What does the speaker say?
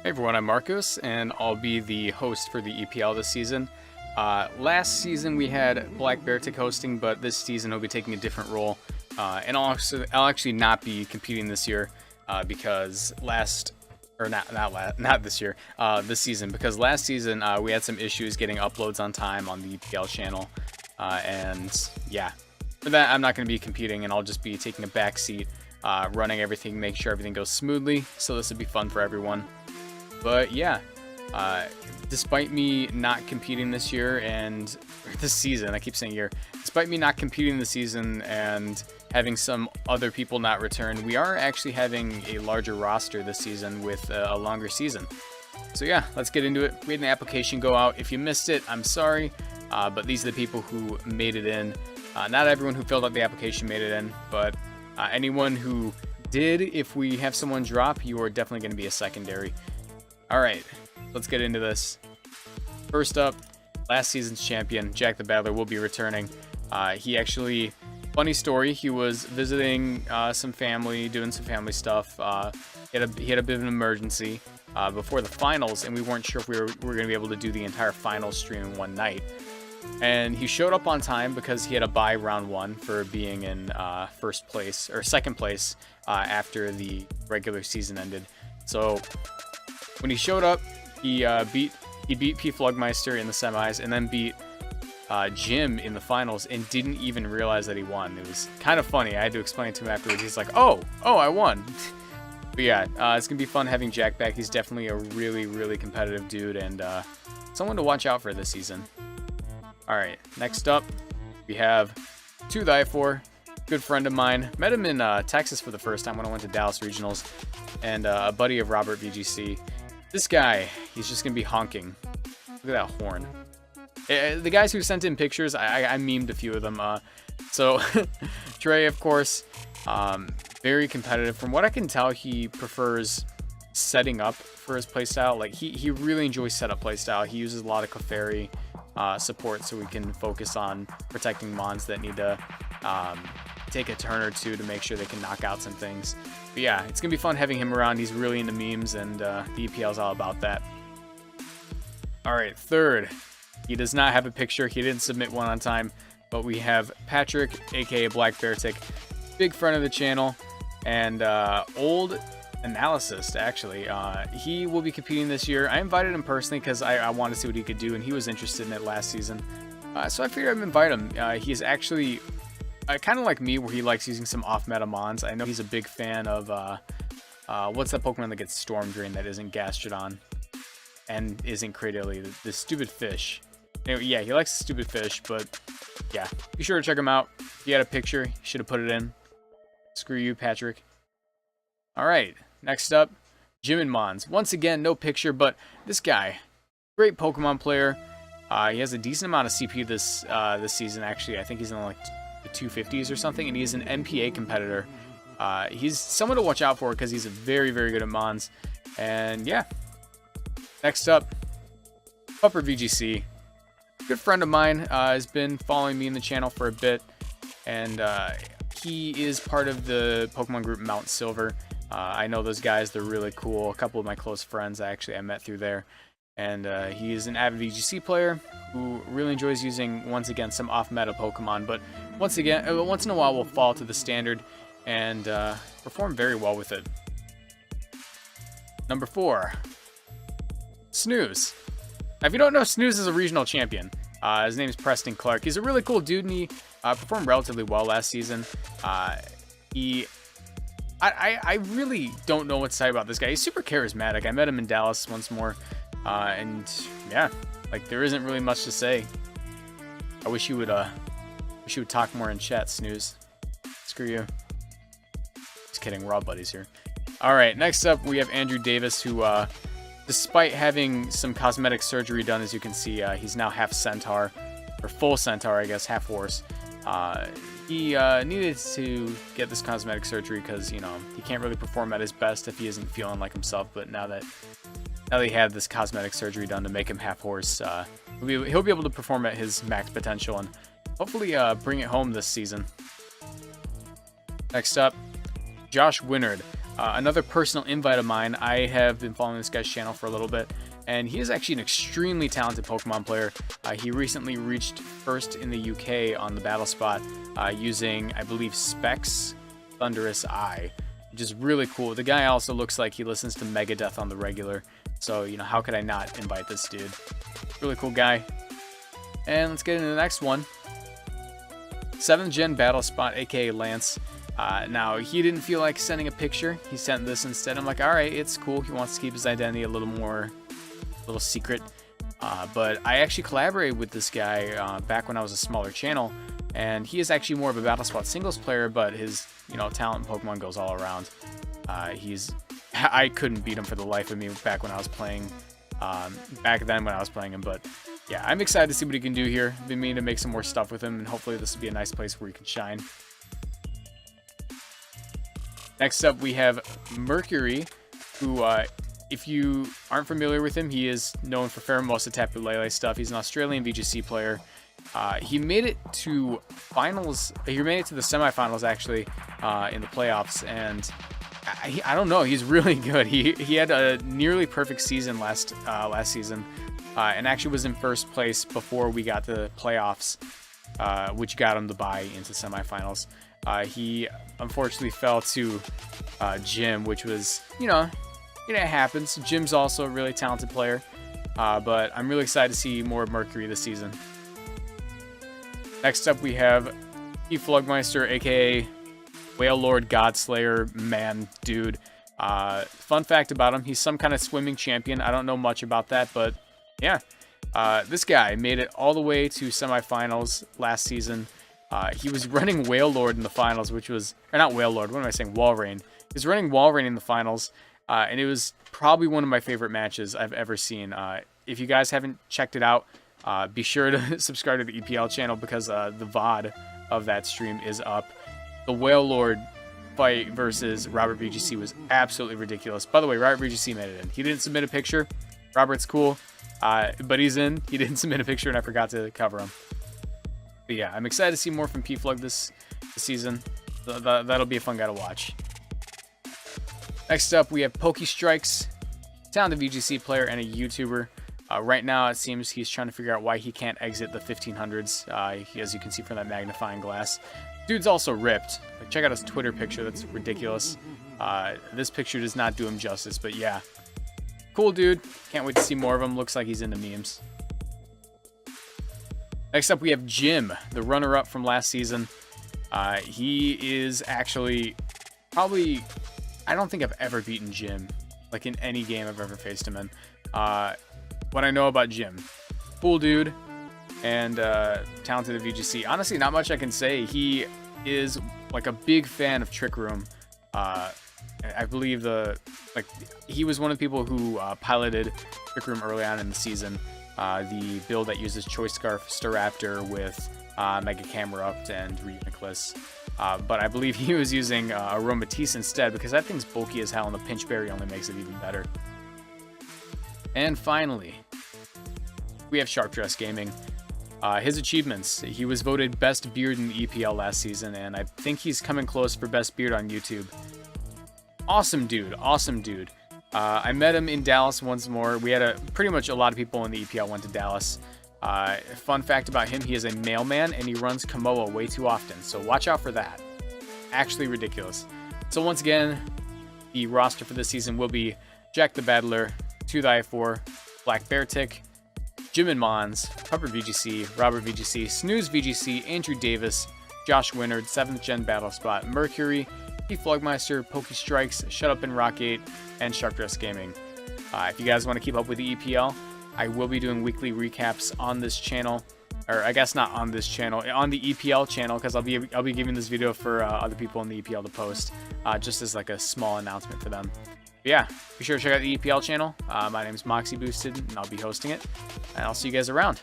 Hey everyone, I'm Marcos, and I'll be the host for the EPL this season. Last season we had Black Beartic hosting, but this season he'll be taking a different role. And I'll actually not be competing this year because not this year, this season, because last season we had some issues getting uploads on time on the EPL channel, and yeah, for that I'm not going to be competing, and I'll just be taking a back seat, running everything, make sure everything goes smoothly. So this would be fun for everyone. But yeah, despite me not competing this year and this season, I keep saying year, despite me not competing this season and having some other people not return, we are actually having a larger roster this season with a longer season. So yeah, let's get into it. We had an application go out. If you missed it, I'm sorry, but these are the people who made it in. Not everyone who filled out the application made it in, but anyone who did, if we have someone drop, you are definitely going to be a secondary. All right, let's get into this. First up, last season's champion, Jack the Battler, will be returning. He actually, funny story, he was visiting some family, doing some family stuff. He had a bit of an emergency before the finals, and we weren't sure if we were going to be able to do the entire finals stream in one night. And he showed up on time because he had a bye round one for being in first place, or second place, after the regular season ended. So when he showed up, he beat P. Flugmeister in the semis, and then beat Jim in the finals, and didn't even realize that he won. It was kind of funny. I had to explain it to him afterwards. He's like, oh, I won. But yeah, it's gonna be fun having Jack back. He's definitely a really competitive dude, and someone to watch out for this season. All right, next up, we have To Die For, good friend of mine. Met him in Texas for the first time when I went to Dallas Regionals, and a buddy of Robert VGC. This guy, he's just going to be honking. Look at that horn. The guys who sent in pictures, I memed a few of them. So, Trey, of course, very competitive. From what I can tell, he prefers setting up for his playstyle. Like, he really enjoys setup playstyle. He uses a lot of Clefairy support so we can focus on protecting mons that need to take a turn or two to make sure they can knock out some things. But yeah, it's gonna be fun having him around. He's really into memes, and the EPL is all about that. All right, third, he does not have a picture. He didn't submit one on time, but we have Patrick, aka Black Beartic, big friend of the channel, and old analyst actually. He will be competing this year. I invited him personally because I wanted to see what he could do, and he was interested in it last season. So I figured I'd invite him. He is actually kind of like me, where he likes using some off-meta mons. I know he's a big fan of, what's that Pokemon that gets Storm Drain that isn't Gastrodon and isn't Cradily? The stupid fish. Anyway, yeah, he likes the stupid fish, but yeah, be sure to check him out. If he had a picture, he should have put it in. Screw you, Patrick. All right, next up, Jim and Mons. Once again, no picture, but this guy, great Pokemon player. He has a decent amount of CP this season, actually. I think he's in like the 250s or something, and he's an NPA competitor. He's someone to watch out for because he's very good at Mons. And yeah, next up, Upper VGC, good friend of mine, has been following me in the channel for a bit, and he is part of the Pokemon group Mount Silver. I know those guys, they're really cool. A couple of my close friends I met through there. And he is an avid VGC player who really enjoys using, once again, some off-meta Pokemon, but once in a while will fall to the standard and perform very well with it. Number 4, Snooze. Now, if you don't know, Snooze is a regional champion. His name is Preston Clark. He's a really cool dude, and he performed relatively well last season. I really don't know what to say about this guy. He's super charismatic. I met him in Dallas once more. And yeah, like, there isn't really much to say. I wish you would talk more in chat, Snooze. Screw you. Just kidding, we're all buddies here. All right, next up we have Andrew Davis, who, despite having some cosmetic surgery done, as you can see, he's now half centaur, or full centaur, I guess, half horse. He needed to get this cosmetic surgery because, you know, he can't really perform at his best if he isn't feeling like himself. But now that he had this cosmetic surgery done to make him half horse, he'll be able to perform at his max potential and hopefully bring it home this season. Next up, Josh Winnard. Another personal invite of mine. I have been following this guy's channel for a little bit, and he is actually an extremely talented Pokemon player. He recently reached first in the UK on the battle spot using, I believe, Specs Thunderous Eye, which is really cool. The guy also looks like he listens to Megadeth on the regular, so, you know, how could I not invite this dude? Really cool guy. And let's get into the next one. 7th Gen Battle Spot, aka Lance. Now, he didn't feel like sending a picture. He sent this instead. I'm like, alright, it's cool. He wants to keep his identity a little secret. But I actually collaborated with this guy back when I was a smaller channel. And he is actually more of a Battle Spot singles player, but his, you know, talent in Pokemon goes all around. I couldn't beat him for the life of me back when I was playing, back then when I was playing him, but yeah, I'm excited to see what he can do here. I've been meaning to make some more stuff with him, and hopefully this will be a nice place where he can shine. Next up, we have Mercury, who, if you aren't familiar with him, he is known for Pheromosa Tapu Lele stuff. He's an Australian VGC player. He made it to finals. He made it to the semifinals, actually, in the playoffs, and I don't know. He's really good. He had a nearly perfect season last season, and actually was in first place before we got to the playoffs, which got him the bye into semifinals. He unfortunately fell to Jim, which was, you know, it happens. Jim's also a really talented player, but I'm really excited to see more of Mercury this season. Next up, we have Flugmeister, aka Whale Lord Godslayer man dude. Fun fact about him, he's some kind of swimming champion. I don't know much about that, but yeah. This guy made it all the way to semifinals last season. He was running Whale Lord in the finals, which was, or not Whale Lord, what am I saying, Walrein. He was running Walrein in the finals, and it was probably one of my favorite matches I've ever seen. If you guys haven't checked it out, be sure to subscribe to the EPL channel, because the VOD of that stream is up. The Whale Lord fight versus Robert VGC was absolutely ridiculous. By the way, Robert VGC made it in. He didn't submit a picture. Robert's cool, but he's in. He didn't submit a picture, and I forgot to cover him. But yeah, I'm excited to see more from P-Flug this season. That'll be a fun guy to watch. Next up, we have Pokestrikes, talented VGC player and a YouTuber. Right now, it seems he's trying to figure out why he can't exit the 1500s, as you can see from that magnifying glass. Dude's also ripped. Like, check out his Twitter picture. That's ridiculous. This picture does not do him justice, but yeah. Cool dude. Can't wait to see more of him. Looks like he's into memes. Next up, we have Jim, the runner-up from last season. He is actually probably... I don't think I've ever beaten Jim, like in any game I've ever faced him in. What I know about Jim, cool dude, and talented at VGC. Honestly, not much I can say. He is like a big fan of Trick Room. I believe he was one of the people who piloted Trick Room early on in the season. The build that uses Choice Scarf Staraptor with Mega Camerupt and Reuniclus. But I believe he was using Aromatisse instead, because that thing's bulky as hell, and the Pinchberry only makes it even better. And finally, we have Sharpdress Gaming. His achievements: he was voted Best Beard in the EPL last season, and I think he's coming close for Best Beard on YouTube. Awesome dude, awesome dude. I met him in Dallas once more. We had pretty much a lot of people in the EPL went to Dallas. Fun fact about him, he is a mailman, and he runs Kamoa way too often, so watch out for that. Actually ridiculous. So once again, the roster for this season will be Jack the Battler, Tooth I4, Black Beartick, Jim and Mons, Pupper VGC, Robert VGC, Snooze VGC, Andrew Davis, Josh Winnard, 7th Gen Battle Spot, Mercury, Flugmeister, Pokestrikes, Shut Up and Rock8, and Sharpdress Gaming. If you guys want to keep up with the EPL, I will be doing weekly recaps on this channel, or I guess not on this channel, on the EPL channel, because I'll be giving this video for other people in the EPL to post, just as like a small announcement for them. But yeah, be sure to check out the EPL channel. My name is Moxie Boosted, and I'll be hosting it, and I'll see you guys around.